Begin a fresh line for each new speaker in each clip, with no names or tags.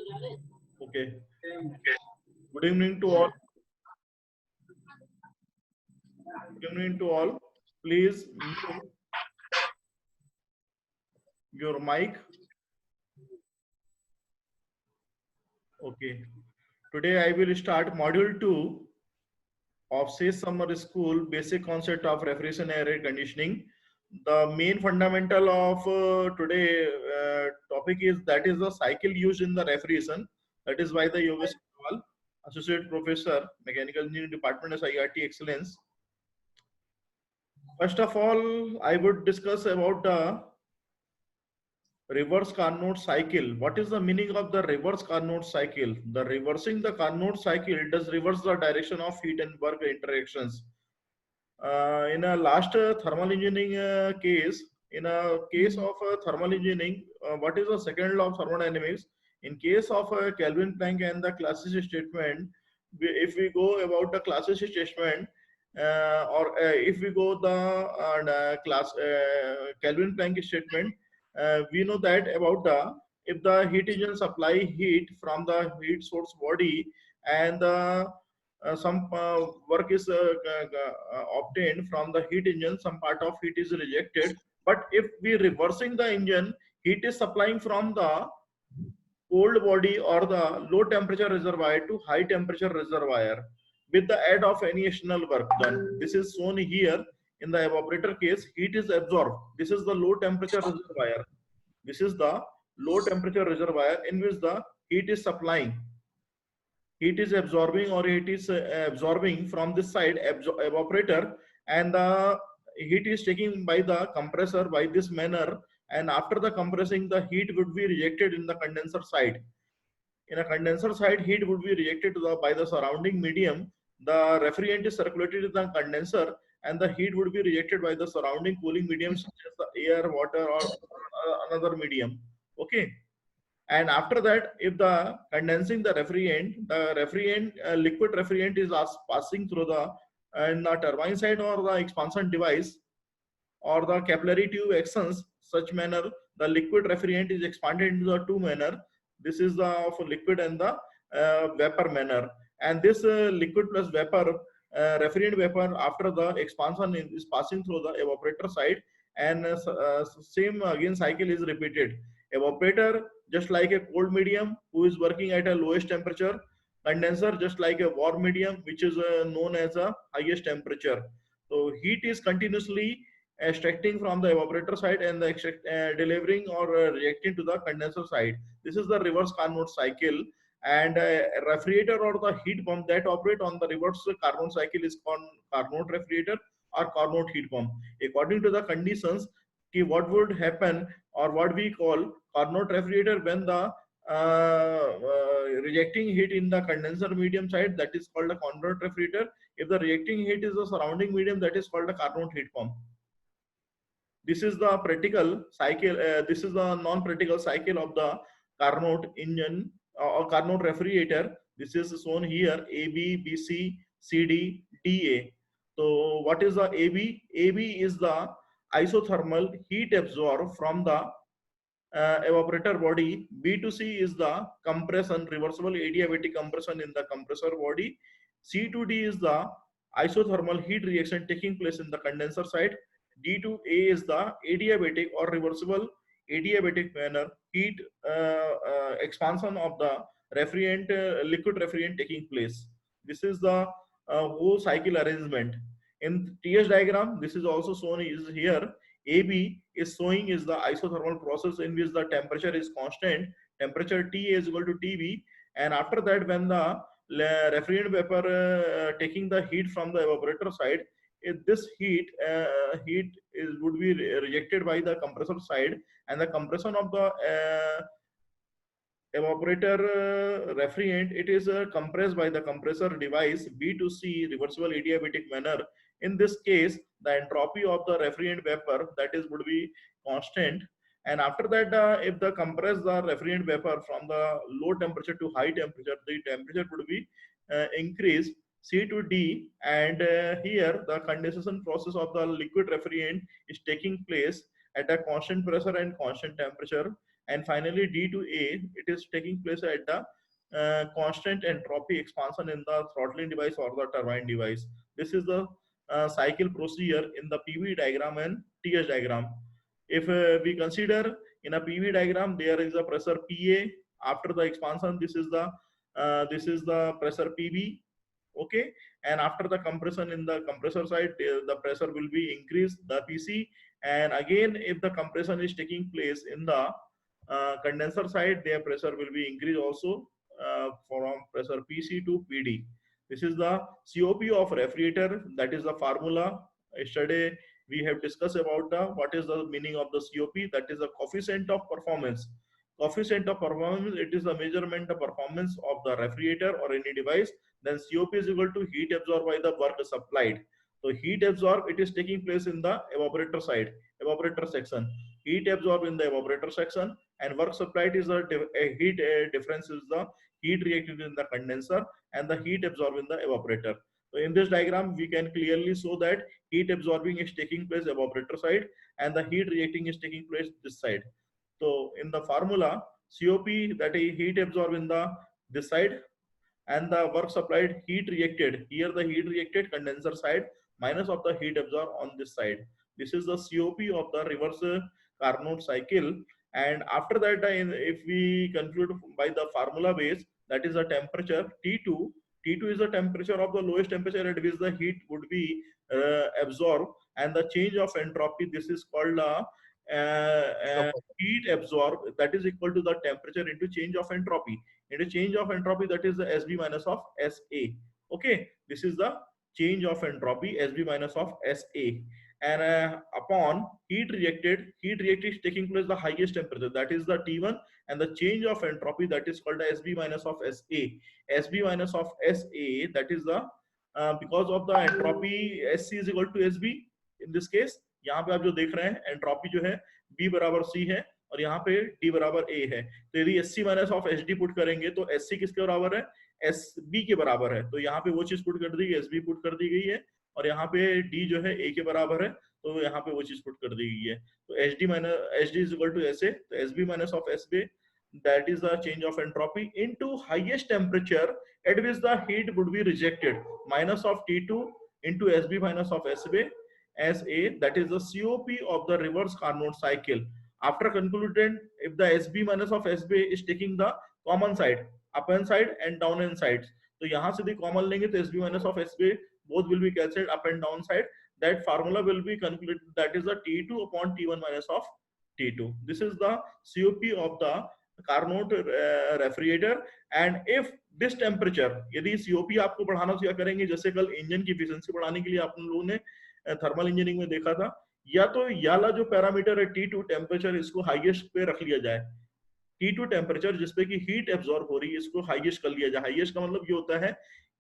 Okay. Good evening to all. Good evening to all. Please mute your mic. Okay. Today I will start module 2 of SACE Summer School basic concept of refrigeration and air conditioning. The main fundamental of today topic is the cycle used in the refrigeration. That is why the Yogesh Agarwal, Associate Professor, Mechanical Engineering Department, SIRT Excellence. First of all, I would discuss about the reverse Carnot cycle. What is the meaning of the reverse Carnot cycle? The reversing the Carnot cycle does reverse the direction of heat and work interactions. In a last thermal engineering case, in a case of thermal engineering, what is the second law of thermodynamics? In case of Kelvin Planck and the Clausius statement, if we go about the Clausius statement, or if we go the Kelvin Planck statement, we know that about the if the heat engine supply heat from the heat source body and the some work is obtained from the heat engine, some part of heat is rejected. But if we reversing the engine, heat is supplying from the cold body or the low temperature reservoir to high temperature reservoir with the aid of any external work done. This is shown here. In the evaporator case, heat is absorbed. This is the low temperature reservoir. This is the low temperature reservoir in which the heat is supplying. Heat is absorbing or it is absorbing from this side evaporator, and the heat is taken by the compressor by this manner, and after the compressing the heat would be rejected in the condenser side. In a condenser side, heat would be rejected to the by the surrounding medium. The refrigerant is circulated in the condenser, and the heat would be rejected by the surrounding cooling medium such as the air, water, or another medium. Okay. And after that, if the condensing the refrigerant liquid refrigerant is passing through the and the turbine side or the expansion device or the capillary tube actions such manner, the liquid refrigerant is expanded into the two manner. This is the of liquid and the vapor manner, and this liquid plus vapor refrigerant vapor after the expansion is passing through the evaporator side, and same again cycle is repeated. Evaporator just like a cold medium who is working at a lowest temperature, condenser just like a warm medium which is known as a highest temperature. So heat is continuously extracting from the evaporator side and the delivering or reacting to the condenser side. This is the reverse Carnot cycle, and refrigerator or the heat pump that operate on the reverse Carnot cycle is called Carnot refrigerator or Carnot heat pump. According to the conditions, what would happen or what we call Carnot refrigerator when the rejecting heat in the condenser medium side, that is called a Carnot refrigerator. If the reacting heat is the surrounding medium, that is called a Carnot heat pump. This is the practical cycle. This is the non-practical cycle of the Carnot engine or Carnot refrigerator. This is shown here: A, B, B, C, C, D, D, A. So, what is the AB? AB is the isothermal heat absorbed from the evaporator body. B to C is the compression, reversible adiabatic compression in the compressor body. C to D is the isothermal heat reaction taking place in the condenser side. D to A is the adiabatic or reversible adiabatic manner heat expansion of the refrigerant, liquid refrigerant taking place. This is the whole cycle arrangement. In TS diagram, this is also shown is here. AB is showing is the isothermal process in which the temperature is constant. Temperature T is equal to TB, and after that, when the refrigerant vapor taking the heat from the evaporator side, if this heat is would be rejected by the compressor side, and the compression of the evaporator refrigerant, it is compressed by the compressor device B to C reversible adiabatic manner. In this case, the entropy of the refrigerant vapor that is would be constant, and after that if the compress the refrigerant vapor from the low temperature to high temperature, the temperature would be increased C to D, and here the condensation process of the liquid refrigerant is taking place at a constant pressure and constant temperature, and finally D to A, it is taking place at the constant entropy expansion in the throttling device or the turbine device. This is the cycle procedure in the PV diagram and TS diagram. If we consider in a PV diagram, there is a pressure PA. After the expansion, this is the pressure PB. Okay, and after the compression in the compressor side, the pressure will be increased, the PC. And again, if the compression is taking place in the condenser side, their pressure will be increased also from pressure PC to PD. This is the COP of refrigerator. That is the formula. Yesterday we have discussed about the what is the meaning of the COP. That is the coefficient of performance. Coefficient of performance, it is the measurement of performance of the refrigerator or any device. Then COP is equal to heat absorbed by the work supplied. So heat absorbed, it is taking place in the evaporator side, evaporator section. Heat absorbed in the evaporator section, and work supplied is the heat difference is the heat reacted in the condenser and the heat absorbed in the evaporator. So in this diagram, we can clearly show that heat absorbing is taking place evaporator side and the heat reacting is taking place this side. So in the formula, COP, that is heat absorbed in the this side, and the work supplied heat reacted, here the heat reacted condenser side minus of the heat absorbed on this side. This is the COP of the reverse Carnot cycle. And after that, if we conclude by the formula base, that is the temperature T2. T2 is the temperature of the lowest temperature at which the heat would be absorbed, and the change of entropy, this is called heat absorbed, that is equal to the temperature into change of entropy. Into change of entropy, that is the SB minus of SA. Okay, this is the change of entropy, SB minus of SA. And upon heat reacted is taking place the highest temperature, that is the T1, and the change of entropy, that is called SB minus of SA. SB minus of SA, that is the because of the entropy, SC is equal to SB. in this case, यहाँ पे आप जो देख रहे हैं entropy जो है B बराबर C है और यहाँ पे D बराबर A है। तो यदि SC minus of SD put करेंगे तो SC किसके बराबर है, SB के बराबर है। तो यहाँ पे वो चीज पुट कर दी गई, SB पुट कर दी गई है, और यहाँ पे D जो है A के बराबर है, तो यहाँ पे वो चीज पुट कर दी गई है। तो SD minus SD is equal to SA, तो SB minus of SB, that is the change of entropy into highest temperature at which the heat would be rejected, minus of T2 into SB minus of SB as A, that is the COP of the reverse Carnot cycle. After concluded, if the SB minus of SB is taking the common side, up hand side and down hand sides, तो यहाँ से भी common लेंगे तो SB minus of SB both will be cancelled up and down side. That formula will be concluded, that is the T2 upon T1 minus of T2. This is the COP of the Carnot refrigerator. And if this temperature, यदि COP आपको बढ़ाना तो क्या करेंगे, जैसे कल engine की efficiency बढ़ाने के लिए आप लोगों ने थर्मल इंजीनियरिंग में देखा था, या तो याला जो पैरामीटर है T2 टेम्परेचर, इसको हाईएस्ट पे रख लिया जाए। T2 टेम्परेचर जिसपे की हीट एब्जॉर्ब हो रही है, इसको हाईएस्ट कर लिया जाए। हाईएस्ट का मतलब ये होता है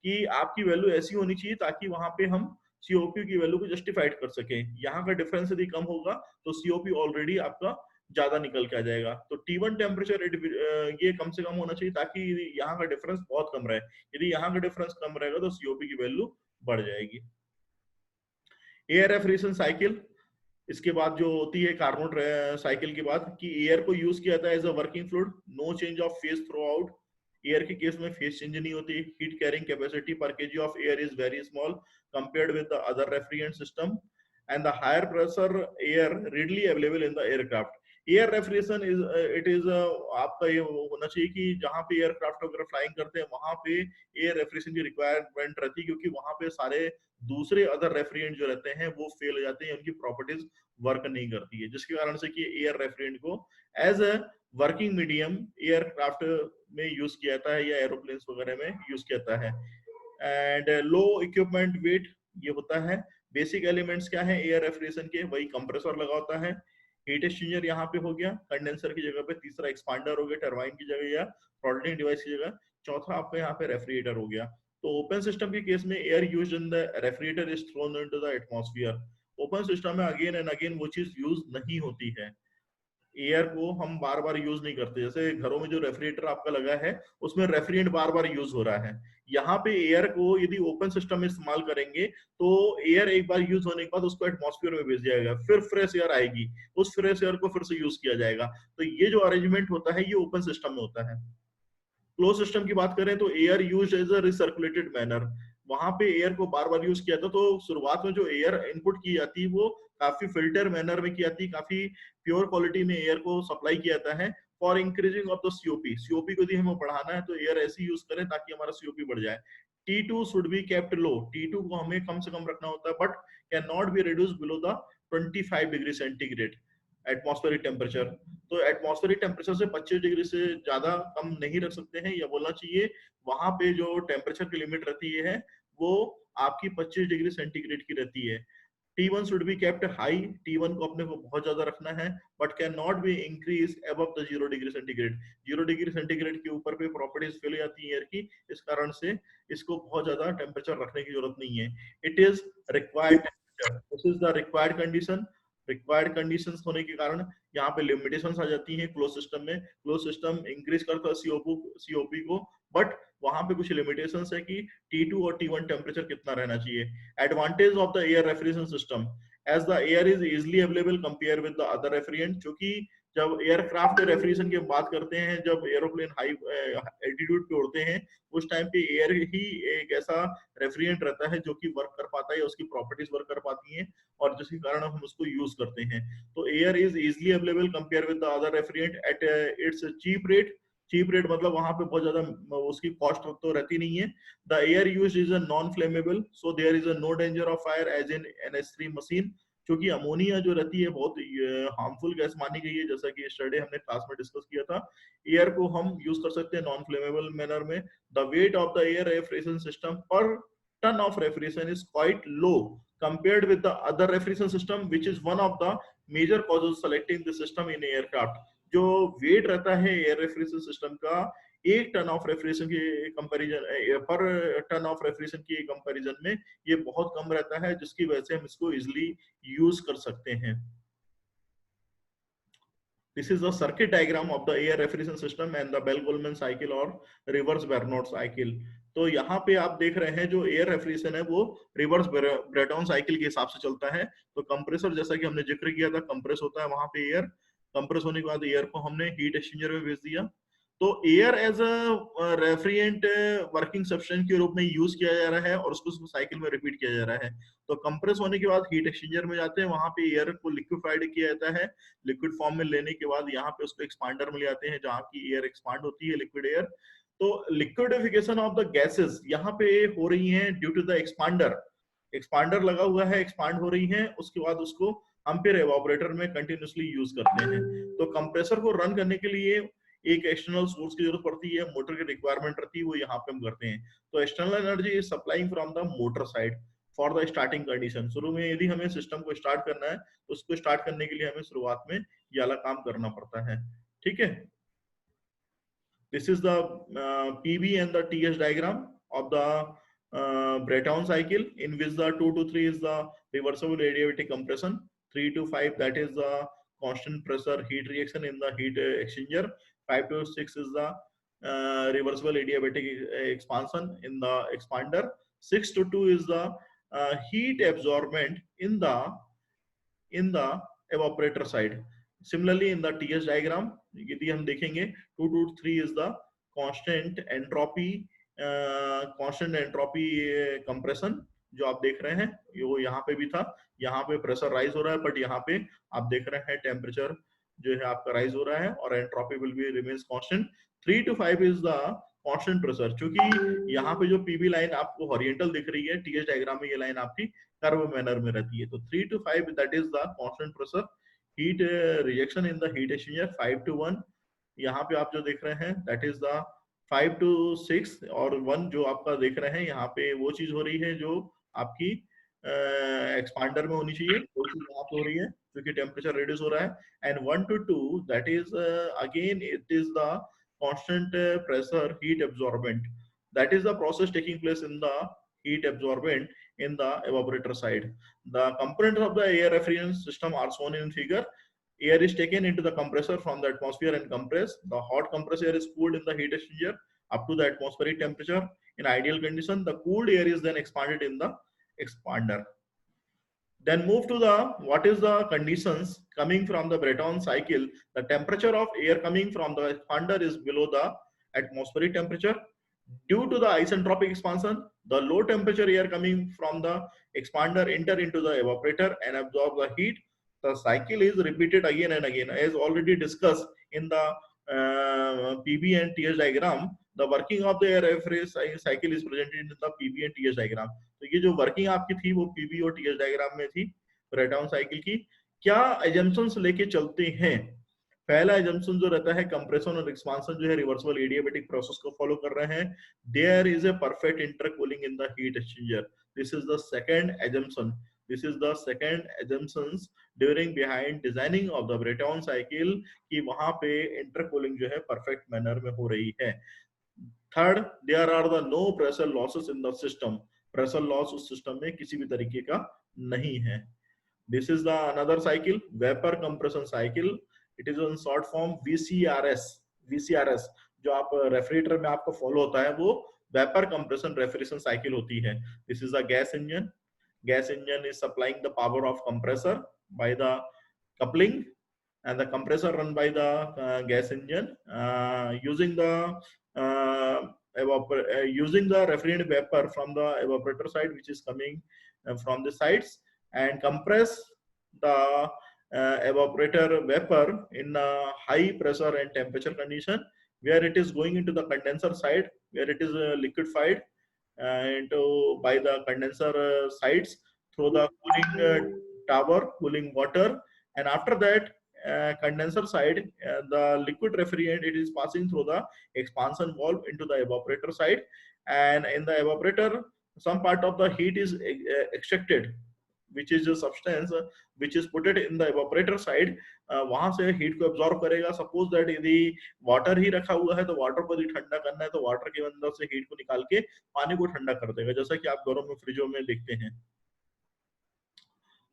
कि आपकी वैल्यू ऐसी होनी चाहिए ताकि वहां पे हम COP की वैल्यू को जस्टिफाइड कर सकें। यहाँ का डिफरेंस यदि कम होगा तो COP ऑलरेडी आपका ज्यादा निकल के आ जाएगा। तो T1 टेम्परेचर ये कम से कम होना चाहिए ताकि यहाँ का डिफरेंस बहुत कम रहे। यदि यहाँ का डिफरेंस कम रहेगा तो COP की वैल्यू बढ़ जाएगी। एयर रेफ्रिजरेशन साइकिल, इसके बाद जो होती है कार्नोट साइकिल के बाद, कि एयर को यूज किया जाता है as a working fluid, no change of phase throughout. Air के केस में फेज चेंज नहीं होती। हीट कैरिंग कैपेसिटी पर KG of air is very small compared with the other refrigerant system, and the higher pressure air readily available in the aircraft. Air refrigeration is it is आपका ये होना चाहिए कि जहां पे एयरक्राफ्ट वगैरह flying करते हैं वहां पे एयर रेफ्रिजरेशन की रिक्वायरमेंट रहती है, क्योंकि वहां पे सारे दूसरे अदर रेफ्रिजरेंट जो रहते हैं वो फेल हो जाते हैं, उनकी प्रॉपर्टीज वर्क नहीं करती है, जिसके कारण से कि एयर रेफ्रिजरेंट को as a working medium aircraft में यूज किया जाता है या एरोप्लेन्स वगैरह में यूज किया जाता है। एंड लो इक्विपमेंट वेट ये होता है। बेसिक एलिमेंट्स क्या है एयर रेफ्रिजरेशन के, वही कंप्रेसर लगा होता है, हीट एक्सचेंजर यहाँ पे हो गया कंडेंसर की जगह पे, तीसरा एक्सपांडर हो गया टरबाइन की जगह या थ्रॉटलिंग डिवाइस की जगह, चौथा आपका यहाँ पे रेफ्रिजरेटर हो गया। तो ओपन सिस्टम के केस में air used in the refrigerator is throne into the atmosphere. Open system में अगेन एंड अगेन वो चीज यूज नहीं होती है। एयर को हम बार बार यूज नहीं करते। जैसे घरों में जो रेफ्रिजरेटर आपका लगा है उसमें रेफ्रिजरेंट बार बार यूज हो रहा है, यहाँ पे एयर को यदि ओपन सिस्टम में इस्तेमाल करेंगे तो एयर एक बार यूज होने के बाद उसको एटमॉस्फेयर में भेज दिया जाएगा, फिर फ्रेश एयर आएगी, उस फ्रेश एयर को फिर से यूज किया जाएगा। तो ये जो अरेंजमेंट होता है ये ओपन सिस्टम में होता है। क्लोज सिस्टम की बात करें तो air use as a recirculated manner, वहां पे एयर को बार बार यूज किया था। तो शुरुआत में जो एयर इनपुट की जाती है वो काफी फिल्टर मैनर में की जाती है, काफी प्योर क्वालिटी में एयर को सप्लाई किया जाता है। For increasing of the COP, COP को यदि हमें बढ़ाना है तो एयर ऐसी यूज करें ताकि हमारा सीओपी बढ़ जाए। T2 should be kept low, T2 को हमें कम से कम रखना होता है, but can not be reduce below the 25 degree centigrade atmospheric temperature. तो एटमॉस्फेरिक टेम्परेचर से 25 डिग्री से ज्यादा कम नहीं रख सकते हैं, या बोलना चाहिए वहां पे जो टेम्परेचर की लिमिट रहती है वो आपकी 25 डिग्री सेंटीग्रेड की रहती है। T1 should be kept high, T1 को अपने को बहुत ज्यादा रखना है, but can not be increased above the 0 degree centigrade. 0 degree centigrade के ऊपर पे प्रॉपर्टीज फेल हो जाती है एयर की, इस कारण से इसको बहुत ज्यादा टेम्परेचर रखने की जरूरत नहीं है। It is required temperature, this is the required condition. Required conditions होने के कारण यहाँ पे लिमिटेशंस आ जाती हैं क्लोज सिस्टम में। क्लोज सिस्टम इंक्रीज करता है सीओपी को, बट वहां पे कुछ लिमिटेशंस है कि T2 और T1 टेम्परेचर कितना रहना चाहिए। Advantage of the air refrigeration system, as the air is easily available compare with the other refrigerant, क्योंकि जब एयरक्राफ्ट रेफ्रिजरेशन की बात करते हैं, जब एरोप्लेन हाई एल्टीट्यूड पे उड़ते हैं उस टाइम पे एयर ही एक ऐसा रेफ्रिजरेंट रहता है जो कि वर्क कर पाता है, उसकी प्रॉपर्टीज वर्क कर पाती हैं और जिसके कारण हम उसको यूज करते हैं। तो air is easily available compare with the other refrigerant at its cheap rate. Cheap rate मतलब वहां पे बहुत ज्यादा उसकी कॉस्ट तो रहती नहीं है। The air use is a non flammable, so there is a no danger of fire as in NH3 machine. क्योंकि अमोनिया जो रहती है बहुत हार्मफुल गैस मानी गई है, जैसा कि स्टडी हमने क्लास में डिस्कस किया था। एयर को हम यूज कर सकते हैं नॉन फ्लेमेबल मैनर में। The weight of the air refrigeration system per ton of refrigeration is quite low compared with the other refrigeration system, which is one of the major causes selecting the system in aircraft। जो wait रहता है air refrigeration system का एक ton of refrigeration के comparison, पर ton of refrigeration की comparison में ये बहुत कम रहता है, जिसकी वजह से हम इसको इजिली यूज कर सकते हैं। This is the circuit diagram of the air refrigeration system and the Bell-Goldman cycle और reverse Bernoulli cycle। तो यहाँ पे आप देख रहे हैं जो एयर रेफ्रिजरेशन है वो रिवर्स ब्रेटॉन साइकिल के हिसाब से चलता है। तो कंप्रेसर जैसा कि हमने जिक्र किया था, कंप्रेस होता है वहां पे एयर, कंप्रेस होने के बाद एयर को हमने हीट एक्सचेंजर में भेज दिया। तो air as a refrigerant working substance के रूप में यूज किया जा रहा है और उसको साइकिल में रिपीट किया जा रहा है। तो कंप्रेस होने के बाद हीट एक्सचेंजर में जाते हैं, वहां पे एयर को लिक्विफाइड किया जाता है। लिक्विड फॉर्म में लेने के बाद यहाँ पे उसको एक्सपांडर में ले आते हैं जहाँ की एयर एक्सपांड होती है, लिक्विड एयर। तो लिक्विडिफिकेशन ऑफ द गैसेस यहाँ पे हो रही है due to the expander. Expander लगा हुआ है, एक्सपांड हो रही है, उसके बाद उसको हम फिर एवापोरेटर में कंटिन्यूसली यूज करते हैं। तो कंप्रेसर को रन करने के लिए एक एक्सटर्नल सोर्स की जरूरत पड़ती है, मोटर की रिक्वायरमेंट रहती है, वो यहाँ पे हम करते हैं। तो external energy is supplying from the motor side for the starting condition. शुरू में यदि हमें सिस्टम को स्टार्ट करना है तो उसको स्टार्ट करने के लिए हमें शुरुआत में ये वाला काम करना पड़ता है। ठीक है, this is the PV and the TS diagram of the Brayton cycle, in which the 2 to 3 is the reversible adiabatic compression, 3 to 5 that is the constant pressure heat reaction in the heat exchanger, 5 to 6 is the reversible adiabatic expansion in the expander, 6 to 2 is the heat absorbent in the evaporator side। Similarly in the TS diagram यदि हम देखेंगे 2 to 3 is the constant entropy compression जो आप देख रहे हैं, वो यहाँ पे भी था। यहाँ पे प्रेशर राइज हो रहा है, बट यहाँ पे आप देख रहे हैं टेम्परेचर जो है आपका राइज हो रहा है और entropy will be remains constant. 3 to 5 is the constant pressure, क्योंकि यहाँ पे जो पीवी लाइन आपको हॉरिजॉन्टल दिख रही है, टीएस डायग्राम में ये लाइन आपकी कर्व मैनर में रहती है। तो 3 to 5 that is the constant pressure. Heat reaction in the heat exchanger 5 to 1, यहाँ पे आप जो देख रहे हैं दैट इज द 5 to 6 और 1 जो आपका देख रहे हैं यहाँ पे वो चीज हो रही है जो आपकी एक्सपांडर में होनी चाहिए, वो चीज यहाँ पे हो रही है क्योंकि टेम्परेचर रिड्यूस हो रहा है। And 1 to 2 that is again it is the constant pressure heat absorbent, that is the process taking place in the heat absorbent in the evaporator side। The components of the air refrigerant system are shown in figure। air is taken into the compressor from the atmosphere and compressed. The hot compressed air is cooled in the heat exchanger up to the atmospheric temperature. In ideal condition, the cooled air is then expanded in the expander. Then move to the what is the conditions coming from the Breton cycle. The temperature of air coming from the expander is below the atmospheric temperature. Due to the isentropic expansion, the low temperature air coming from the expander enter into the evaporator and absorb the heat. The cycle is repeated again and again. As already discussed in the PB and TS diagram, the working of the air cycle is presented in the PB and TS diagram. तो ये जो working आपकी थी वो PB और TS diagram में थी Brayton cycle की। क्या एजम्पशंस लेके चलते हैं? पहला एजम्पशन जो रहता है कंप्रेशन और एक्सपांशन जो है रिवर्सिबल एडियाबैटिक प्रोसेस को फॉलो कर रहे हैं। There is a perfect intercooling in the heat exchanger. This is the second assumption. This is the second assumptions during behind designing of the Brayton cycle कि वहां पे intercooling जो है perfect manner में हो रही है। Third, there are the no pressure losses in the system. Pressure loss उस सिस्टम में किसी भी तरीके का नहीं है। This is the another cycle, vapour compression cycle. It is in short form VCRS। VCRS जो आप रेफ्रिजरेटर में आपको फॉलो होता है वो वेपर कंप्रेशन रेफ्रिजरेशन साइकिल होती है। This is the gas engine. Gas engine is supplying the power of compressor by the coupling, and the compressor run by the gas engine using the using the refrigerant vapor from the evaporator side, which is coming from the sides, and compress the evaporator vapor in a high pressure and temperature condition, where it is going into the condenser side, where it is liquefied into by the condenser sides through the cooling tower, cooling water, and after that condenser side, the liquid refrigerant, it is passing through the expansion valve into the evaporator side, and in the evaporator some part of the heat is extracted, which is a substance which is put it in the evaporator side. वहां से heat को absorb करेगा। Suppose that यदि water ही रखा हुआ है तो water को यदि ठंडा करना है तो वाटर के अंदर से हीट को निकाल के पानी को ठंडा कर देगा, जैसा कि आप घरों में फ्रिजों में देखते हैं।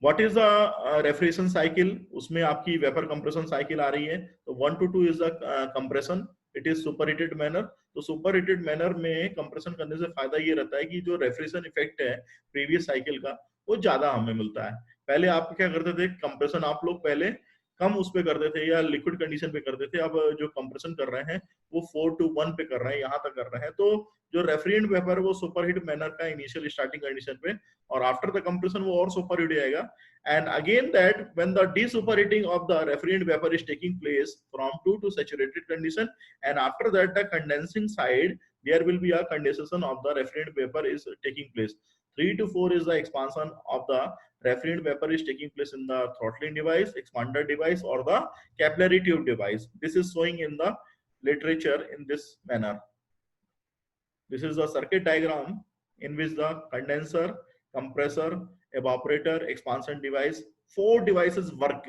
What is the refrigeration cycle? उसमें आपकी वेपर कंप्रेशन साइकिल आ रही है। तो 1 to 2 is the compression, it is super heated manner. तो सुपर हीटेड मैनर में कंप्रेशन करने से फायदा ये रहता है कि जो रेफ्रिजरेशन इफेक्ट है प्रीवियस साइकिल का वो ज्यादा हमें मिलता है। पहले आप क्या करते थे, कंप्रेशन आप लोग पहले कम उस पे करते थे या लिक्विड कंडीशन पे करते थे। अब जो कंप्रेशन कर रहे हैं वो 4 to 1 पे कर रहे हैं, यहाँ तक कर रहे हैं। तो जो रेफ्रिजरेंट वेपर वो सुपर हीट मैनर का इनिशियल स्टार्टिंग कंडीशन पे, और आफ्टर द कंप्रेशन वो और सुपर हीट जाएगा। And again that when the desuperheating of the refrigerant vapor is taking place from 2 to saturated condition, and after that the condensing side there will be a condensation of the refrigerant vapor is taking place. 3 to 4 is the expansion of the refrigerant vapor is taking place in the throttling device, expander device, or the capillary tube device. This is showing in the literature in this manner. This is the circuit diagram in which the condenser, compressor, evaporator, expansion device, 4 devices work.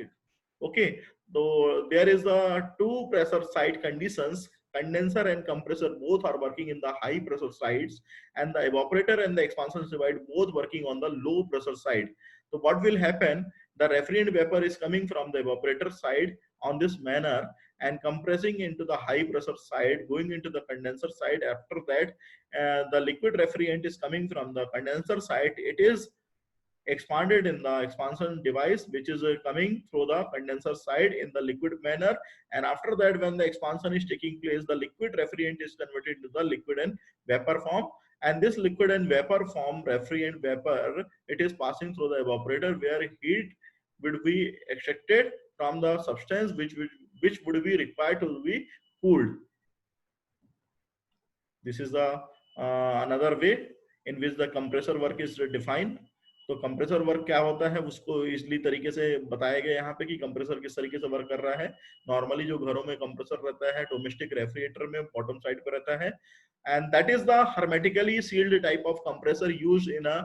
Okay, so there is the two pressure side conditions. Condenser and compressor both are working in the high pressure sides, and the evaporator and the expansion device both working on the low pressure side. So what will happen? The refrigerant vapor is coming from the evaporator side on this manner and compressing into the high pressure side, going into the condenser side. After that, the liquid refrigerant is coming from the condenser side. It is expanded in the expansion device, which is coming through the condenser side in the liquid manner. And after that, when the expansion is taking place, the liquid refrigerant is converted into the liquid and vapor form. And this liquid and vapor form, refrigerant vapor, it is passing through the evaporator, where heat would be extracted from the substance which would be required to be cooled. This is the another way in which the compressor work is defined. तो compressor work क्या होता है उसको easily तरीके से बताया गया यहाँ पे कि कंप्रेसर किस तरीके से वर्क कर रहा है। नॉर्मली जो घरों में कंप्रेसर रहता है डोमेस्टिक रेफ्रिजरेटर में बॉटम साइड पे रहता है, and that is the hermetically sealed type of compressor used in a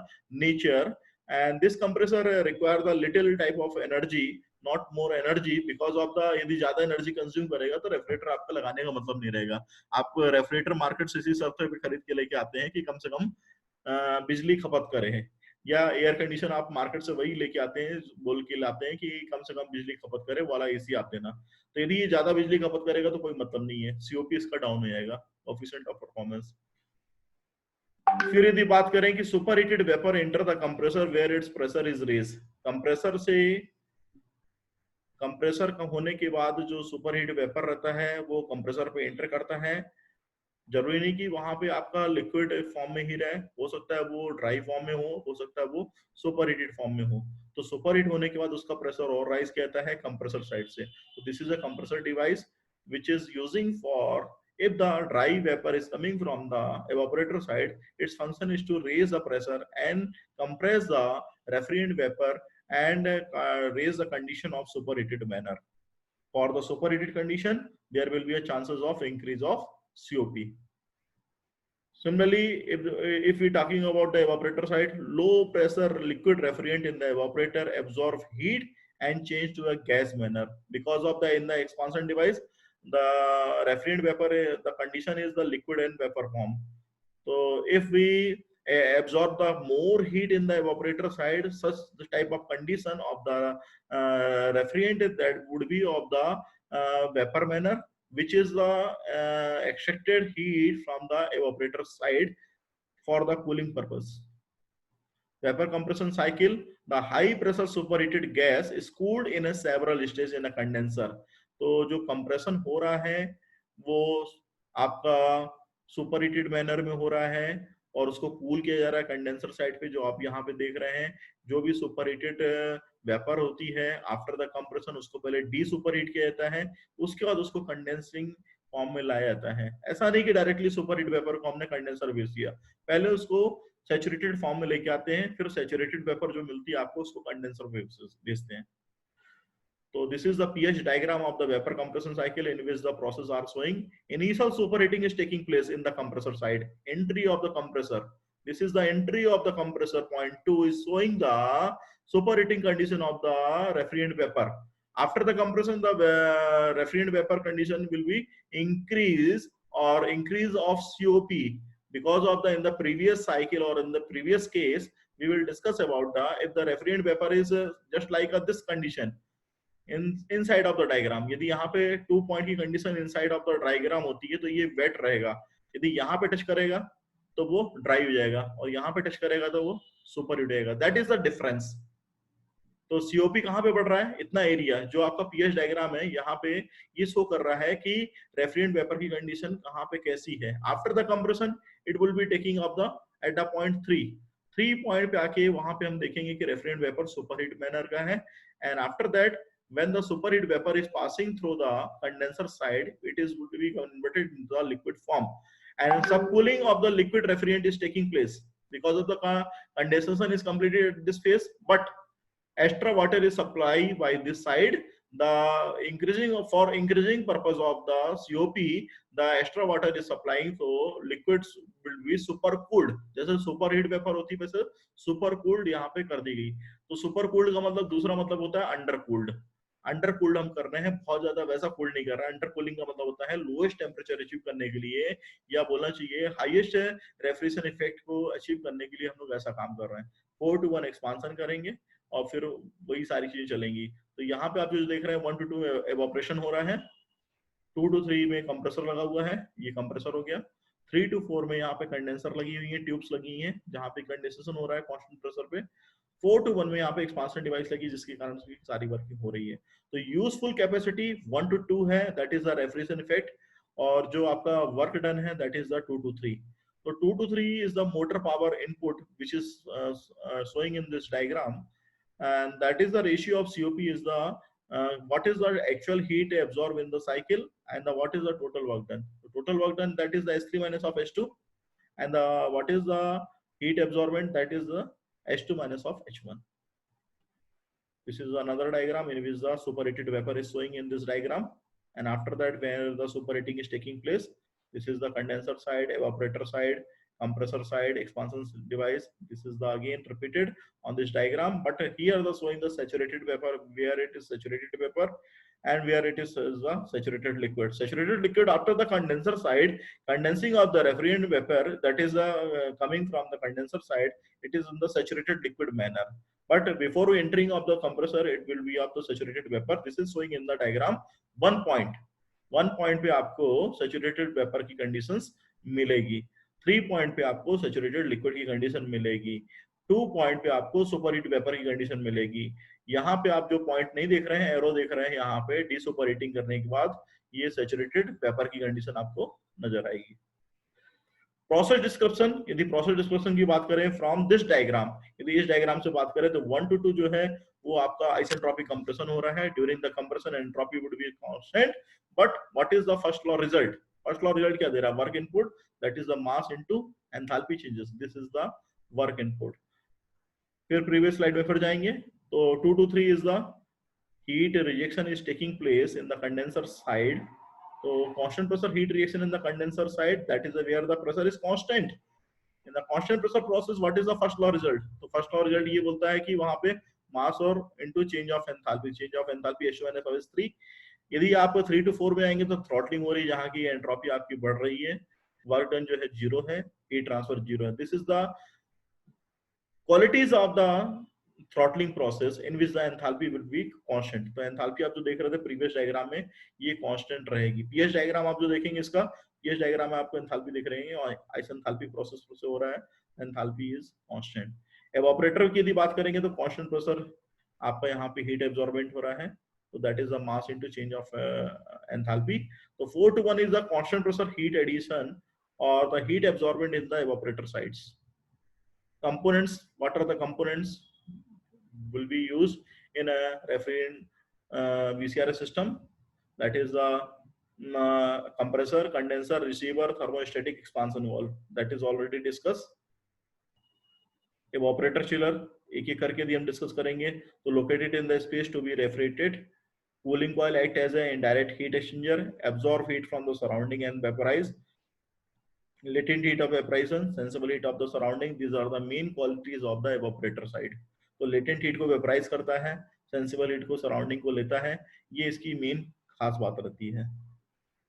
nature, and this compressor require the little type of energy, not more energy, because of the यदि ज्यादा energy consume करेगा तो refrigerator आपका लगाने का मतलब नहीं रहेगा। आप रेफ्रिजरेटर मार्केट से इसी शर्त पे खरीद के लेके आते हैं कि कम से कम बिजली खपत करे। या एयर कंडीशन आप मार्केट से वही लेके आते हैं, बोल के लाते हैं कि कम से कम बिजली खपत करे वाला एसी आप देना। तो यदि ये ज्यादा बिजली खपत करेगा तो कोई मतलब नहीं है, सीओपी इसका डाउन हो जाएगा, कोएफिशिएंट ऑफ परफॉर्मेंस। फिर यदि बात करें कि super heated vapour enter the compressor where its pressure is raise, compressor का होने के बाद जो सुपर हीट वेपर रहता है वो कंप्रेसर पे एंटर करता है। जरूरी नहीं कि वहां पे आपका लिक्विड फॉर्म में ही रहे, हो सकता है वो ड्राई फॉर्म में हो सकता है वो सुपर हीटेड फॉर्म में हो। तो सुपर हीट होने के बाद उसका प्रेशर और राइज कहता है कंप्रेसर साइड से। तो this is a compressor device which is using for, if the dry vapor is coming from the evaporator side, its function is to raise the pressure and compress the refrigerant vapor and raise the condition of superheated manner. For the superheated condition, there will be a chances of increase of COP. Similarly, if we're talking about the evaporator side, low pressure liquid refrigerant in the evaporator absorb heat and change to a gas manner. Because of the in the expansion device, the refrigerant vapor, the condition is the liquid and vapor form. So if we absorb the more heat in the evaporator side, such the type of condition of the refrigerant that would be of the vapor manner, which is the extracted heat from the evaporator side for the cooling purpose. Vapor compression cycle, the high pressure superheated gas is cooled in a several stage in a condenser. तो जो compression हो रहा है वो आपका superheated manner में हो रहा है और उसको कूल किया जा रहा है कंडेंसर साइड पे, जो आप यहाँ पे देख रहे हैं। जो भी सुपरहीटेड वेपर होती है आफ्टर द कंप्रेशन उसको पहले डी सुपरहीट किया जाता है, उसके बाद उसको कंडेंसिंग फॉर्म में लाया जाता है। ऐसा नहीं कि डायरेक्टली सुपरहीट वेपर को हमने कंडेंसर भेज दिया, पहले उसको सैचुरेटेड फॉर्म में लेके आते हैं, फिर सैचुरेटेड वेपर जो मिलती है आपको उसको कंडेंसर भेजते हैं। So this is the pH diagram of the vapor compression cycle in which the process are showing. Initial superheating is taking place in the compressor side. Entry of the compressor. This is the entry of the compressor. Point 2 is showing the superheating condition of the refrigerant vapor. After the compression, the refrigerant vapor condition will be increase of COP because of the in the previous cycle or in the previous case we will discuss about the if the refrigerant vapor is just like this condition inside of the diagram. यदि यहाँ पे 2 point की condition inside of the diagram होती है तो ये wait रहेगा, यदि यहाँ पे टच करेगा तो वो ड्राई हो जाएगा और यहाँ पे टच करेगा तो वो सुपर हीट हो जाएगा। That is the difference. तो सीओपी कहाँ पे बढ़ रहा है, इतना एरिया जो आपका पीएच डायग्राम है यहाँ पे ये शो कर रहा है कि रेफ्रिजरेंट वेपर की कंडीशन कहाँ पे कैसी है। After the compression it will be taking up the at the point 3 point पे आके वहां पे हम देखेंगे कि रेफ्रिजरेंट वेपर सुपरहीट मैनर का है। And after that when the superheat vapor is passing through the condenser side, it is going to be converted into the liquid form, and subcooling of the liquid refrigerant is taking place because of the condensation is completed at this phase, but extra water is supplied by this side. The for increasing purpose of the COP, the extra water is supplying, so liquids will be super cooled। जैसे super heat vapour होती है वैसे super cooled यहाँ पे कर दी गई। तो super cooled का मतलब दूसरा मतलब होता है अंडर कूल्ड। अंडर कूल्ड हम कर रहे हैं, बहुत ज्यादा वैसा कूल्ड नहीं कर रहा है। अंडर कूलिंग का मतलब होता है लोएस्ट टेम्परेचर अचीव करने के लिए, या बोलना चाहिए हाईएस्ट रेफ्रिजरेशन इफेक्ट को अचीव करने के लिए हम लोग ऐसा काम कर रहे हैं। 4 to 1 एक्सपांसन करेंगे और फिर वही सारी चीजें चलेंगी। तो यहाँ पे आप जो देख रहे हैं 1 to 2 एवोपरेशन हो रहा है, 2 to 3 में कंप्रेसर लगा हुआ है, ये कंप्रेसर हो गया। 3 to 4 में यहाँ पे कंडेंसर लगी हुई है, ट्यूब्स लगी हैं जहाँ पे कंडेंसेशन हो रहा है कांस्टेंट प्रेशर पे। 4 to 1 में यहाँ पे एक्सपांशन डिवाइस लगी जिसके कारण सारी वर्किंग हो रही है। तो यूजफुल कैपेसिटी 1 to 2 है, that is the refrigeration effect, और जो आपका वर्क डन है दैट इज द 2 to 3। तो 2 to 3 is the motor power input which is showing in this diagram, and that is the ratio of COP is the what is the actual heat absorbed in the cycle and what is the total work done. The total work done, that is the S3 minus of H2, and what is the heat absorbent, that is the H2 minus of H1. This is another diagram in which the superheated vapor is showing in this diagram, and after that where the superheating is taking place, this is the condenser side, evaporator side, compressor side, expansion device. This is the again repeated on this diagram, but here the showing the saturated vapor where it is saturated vapor, and where it is the saturated liquid. Saturated liquid after the condenser side, condensing of the refrigerant vapor, that is coming from the condenser side, it is in the saturated liquid manner. But before entering of the compressor, it will be of the saturated vapor. This is showing in the diagram. 1 point पे आपको saturated vapor की conditions मिलेगी, 3 point पे आपको saturated liquid की condition मिलेगी, 2 point पे आपको superheat vapor की condition मिलेगी. यहाँ पे आप जो पॉइंट नहीं देख रहे हैं, एरो देख रहे हैं, यहाँ पे डी सुपरहीटिंग करने के बाद ये सैचुरेटेड वेपर की कंडीशन आपको नजर आएगी. प्रोसेस डिस्क्रिप्शन, यदि प्रोसेस डिस्क्रिप्शन की बात करें फ्रॉम दिस डायग्राम, यदि इस डायग्राम से बात करें तो 1 to 2 जो है वो आपका आइसेंट्रोपिक कंप्रेशन हो रहा है. During the compression entropy would be constant, but what is the first law result? First law result क्या दे रहा है? Work input, that is the mass into enthalpy changes. This is the work input. फिर previous slide में फिर जाएंगे तो 2 to 3 is the heat rejection is taking place in the condenser side. So constant pressure heat reaction in the condenser side, that is where the pressure is constant. In the constant pressure process, what is the first law result? तो first law result ये बोलता है कि वहां पे मास और into change of enthalpy, change of enthalpy H1FO3. यदि आप 3 to 4 में आएंगे तो थ्रॉटलिंग हो रही है, जहाँ की एंट्रोपी आपकी बढ़ रही है, वर्क डन जो है 0 है, हीट ट्रांसफर 0 है. This is the qualities of the throttling process in which the enthalpy will be constant. तो enthalpy आप जो देख रहे थे previous diagram में, ये constant रहेगी. pH diagram आप जो देखेंगे इसका, pH diagram में आपको enthalpy दिख रही है और isenthalpy process से हो रहा है, enthalpy is constant. evaporator की यदि बात करेंगे तो constant pressure आपका यहाँ पे heat absorbent हो रहा है, तो that is the mass into change of enthalpy. तो 4 to 1 is the constant pressure heat addition or the heat absorbent in the evaporator sides. Components, what are the components will be used in a refrigerant VCRS system? That is the compressor, condenser, receiver, thermostatic expansion valve. That is already discussed. Evaporator chiller एक एक करके यदि हम discuss करेंगे तो located in the space to be refrigerated. Cooling coil act as an indirect heat exchanger, absorb heat from the surrounding and vaporize. Latent heat of evaporation, sensible heat of the surrounding, these are the main qualities of the evaporator side. तो latent heat को vaporize करता है, sensible heat को surrounding को लेता है, ये इसकी main खास बात रहती है.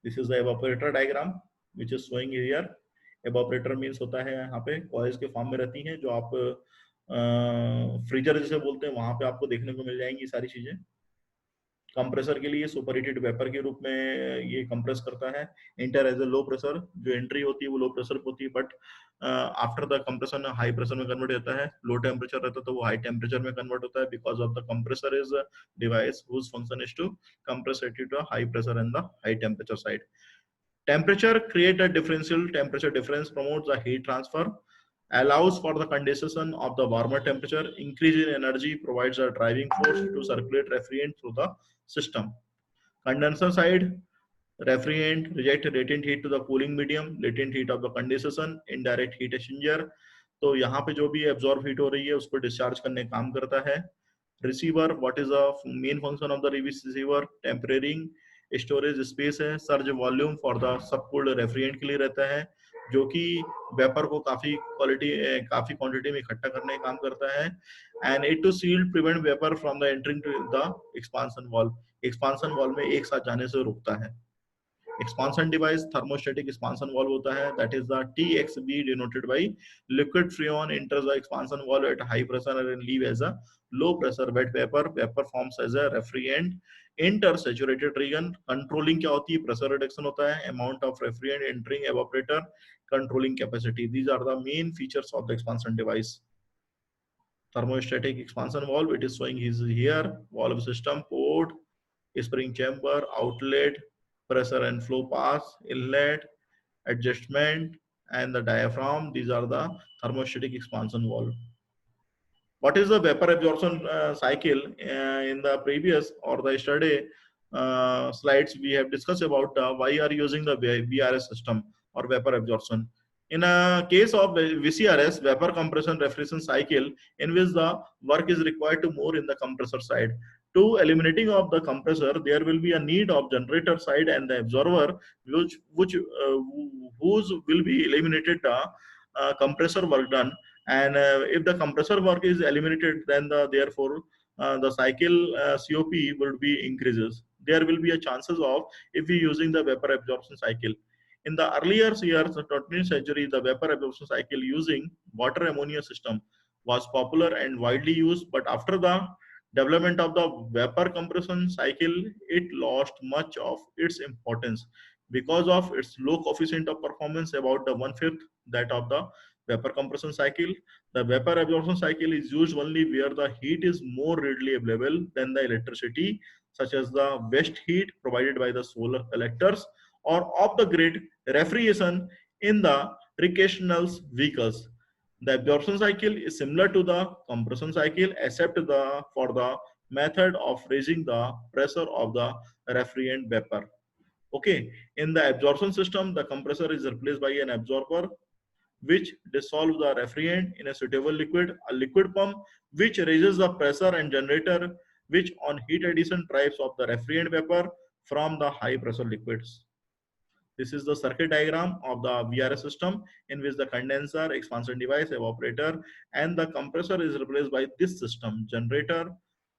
This is the evaporator diagram which is showing here. evaporator means होता है यहाँ पे coils के फॉर्म में रहती हैं, जो आप फ्रीजर जिसे बोलते हैं वहां पे आपको देखने को मिल जाएंगी सारी चीजें. कंप्रेसर के लिए सुपरहीटेड वेपर के रूप में ये कंप्रेस करता है. Enter as a low pressure, जो एंट्री होती है वो लो प्रेशर होती है, but after the compression high pressure में कन्वर्ट होता है. लो टेम्परेचर रहता है तो वो हाई टेम्परेचर में कन्वर्ट होता है, because of the compressor is device whose function is to compress it to high pressure and the high temperature side. Temperature create a differential temperature difference, promotes the heat transfer, allows for the condensation of the warmer temperature, increase in energy, provides a driving force to circulate refrigerant through the system. Condenser side, refrigerant reject latent heat to the cooling medium, latent heat of the condensation, indirect heat exchanger. तो यहाँ पे जो भी absorb heat हो रही है उसको discharge करने काम करता है. Receiver, what is the main function of the receiver? Tempering storage space है. Surge volume for the subcooled refrigerant के लिए रहता है, जो कि वेपर को काफी क्वांटिटी में इकट्ठा करने का काम करता है. And it to seal prevent vapour from the entering to the expansion valve, expansion valve में एक साथ जाने से रोकता है. Expansion device thermostatic expansion valve होता है, that is the TXV denoted by liquid Freon enters the expansion valve at high pressure and leave as a low pressure wet vapour forms as a refrigerant inter saturated region. Controlling क्या होती है? Pressure reduction होता है, amount of refrigerant entering evaporator, controlling capacity. These are the main features of the expansion device. Thermostatic expansion valve, it is showing here. Valve system, port, spring chamber, outlet, pressure and flow path, inlet, adjustment, and the diaphragm. These are the thermostatic expansion valve. What is the vapor absorption cycle? In the previous or the yesterday slides, we have discussed about why are using the VRS system or vapor absorption. In a case of VCRS, vapor compression refrigeration cycle, in which the work is required to more in the compressor side. To eliminating of the compressor, there will be a need of generator side and the absorber, whose will be eliminated the compressor work done. And if the compressor work is eliminated, then therefore the cycle COP will be increases. there will be a chances of if we using the vapor absorption cycle. In the earlier years, the 20th century, the vapor absorption cycle using water ammonia system was popular and widely used, but after the development of the vapor compression cycle, it lost much of its importance because of its low coefficient of performance, about the one-fifth that of the vapor compression cycle. The vapor absorption cycle is used only where the heat is more readily available than the electricity, such as the waste heat provided by the solar collectors or of the grid refrigeration in the recreational vehicles. The absorption cycle is similar to the compression cycle except for the method of raising the pressure of the refrigerant vapor. Okay, in the absorption system, the compressor is replaced by an absorber which dissolves the refrigerant in a suitable liquid, a liquid pump which raises the pressure, and generator which on heat addition drives off the refrigerant vapor from the high pressure liquids. This is the circuit diagram of the VRS system in which the condenser, expansion device, evaporator, and the compressor is replaced by this system, generator,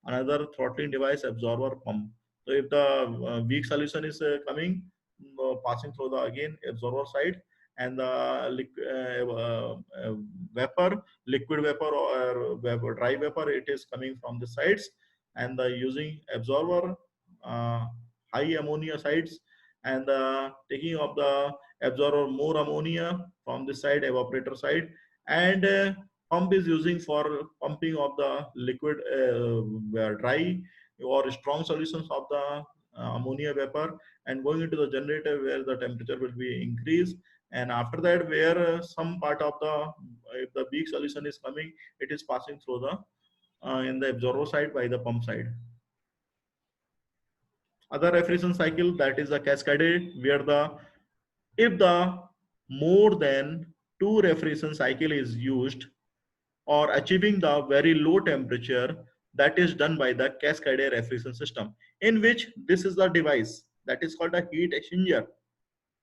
another throttling device, absorber, pump. So if the weak solution is coming, passing through the again absorber side, and the vapor, liquid vapor or vapor, dry vapor, it is coming from the sides, and the using absorber, uh, high ammonia sides, and the taking of the absorber more ammonia from this side, evaporator side, and pump is using for pumping of the liquid dry or strong solutions of the ammonia vapor, and going into the generator where the temperature will be increased, and after that where some part of the if the weak solution is coming, it is passing through the in the absorber side by the pump side. Other refrigeration cycle, that is a cascade, where the if the more than two refrigeration cycle is used or achieving the very low temperature, that is done by the cascade refrigeration system, in which this is the device that is called a heat exchanger.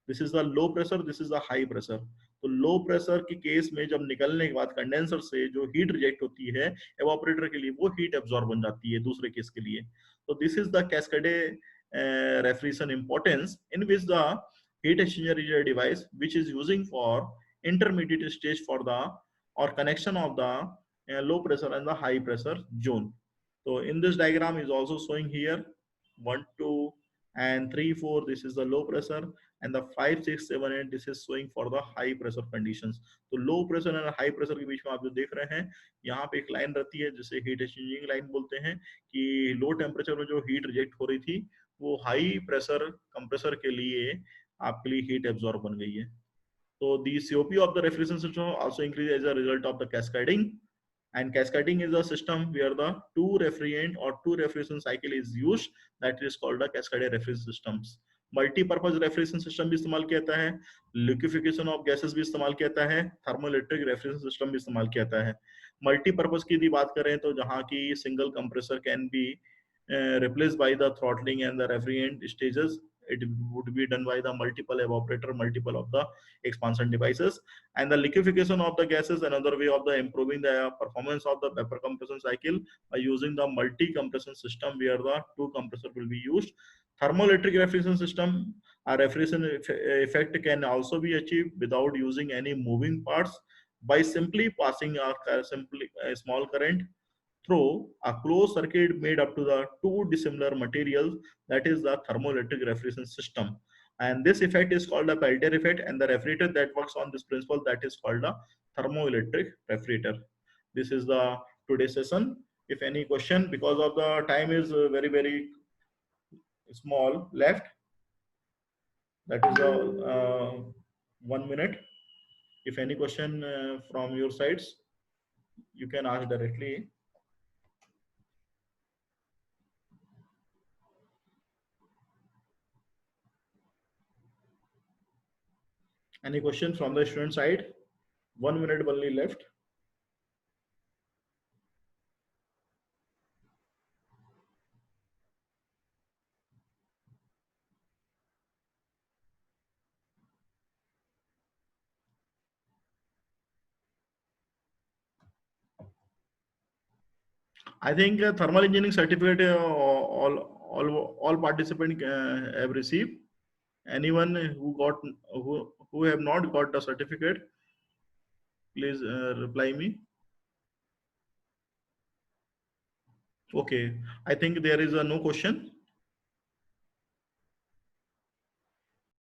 This is the low pressure, this is the high pressure. तो low pressure के केस में जब निकलने के बाद condenser से जो हीट रिजेक्ट होती है एवापोरेटर के लिए, वो हीट एब्जॉर्ब बन जाती है दूसरे केस के लिए. तो this is the cascade refrigeration importance in which the heat exchanger is a device which is using for intermediate stage for the or connection of the low pressure and the high pressure zone. So in this diagram is also showing here 1 2 and 3 4, this is the low pressure, and the 5 6 7 8, this is showing for the high pressure conditions. तो low pressure और high pressure के बीच में आप जो देख रहे हैं, यहाँ पे एक लाइन रहती है जिसे हीट एक्सचेंजिंग लाइन बोलते हैं, कि लो टेम्परेचर में जो हीट रिजेक्ट हो रही थी वो हाई प्रेशर कंप्रेसर के लिए आपके लिए हीट एब्जॉर्ब बन गई है. So the COP of the refrigeration system also increases as a result of the cascading. And cascading is a system where the two refrigerant or two refrigeration cycle is used. That is called the cascade refrigeration systems. Multipurpose refrigeration system भी इस्तेमाल किया जाता है, liquefaction of gases भी इस्तेमाल किया जाता है, थर्मोइलेक्ट्रिक रेफ्रिजरेशन सिस्टम भी इस्तेमाल किया जाता है. मल्टीपर्पज की यदि बात करें तो जहाँ की single compressor can be replaced by the throttling and the refrigerant stages, it would be done by the multiple evaporator, multiple of the expansion devices. And the liquefaction of the gases, another way of the improving the performance of the vapor compression cycle by using the multi compression system where the two compressor will be used. Thermoelectric refrigeration system, a refrigeration effect can also be achieved without using any moving parts by simply passing a small current through a closed circuit made up to the two dissimilar materials, that is the thermoelectric refrigeration system. And this effect is called a Peltier effect, and the refrigerator that works on this principle, that is called a thermoelectric refrigerator. This is the today's session. If any question, because of the time is very small left, that is 1 minute. If any question from your sides, you can ask directly. Any question from the student side? 1 minute only left. I think thermal engineering certificate all participant have received. Anyone who have not got the certificate, please reply me. Okay, I think there is no question.